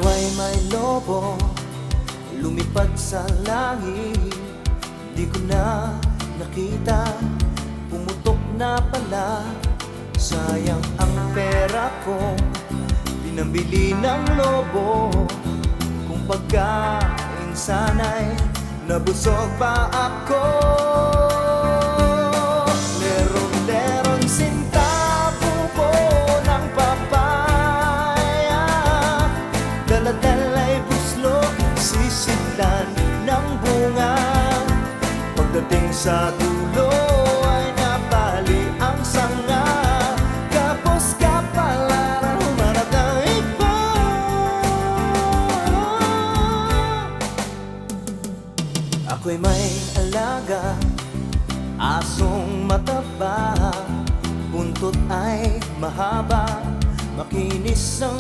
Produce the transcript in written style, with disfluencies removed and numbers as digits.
ay may lobo, lumipad sa langit. Di ko na nakita, pumutok na pala. Sayang ang pera ko, pinambili ng lobo. Kung pagkain sana'y nabusog pa ako. Leron-leron sinta, buko ng papaya, dala-dala'y buslok, sisidlan ng bunga. Pagdating sa dulo ay napali ang sanga. Kapos kapalaran, humarap ng iba. Ako'y may alaga, asong mataba, buntot ay mahaba, makinis ang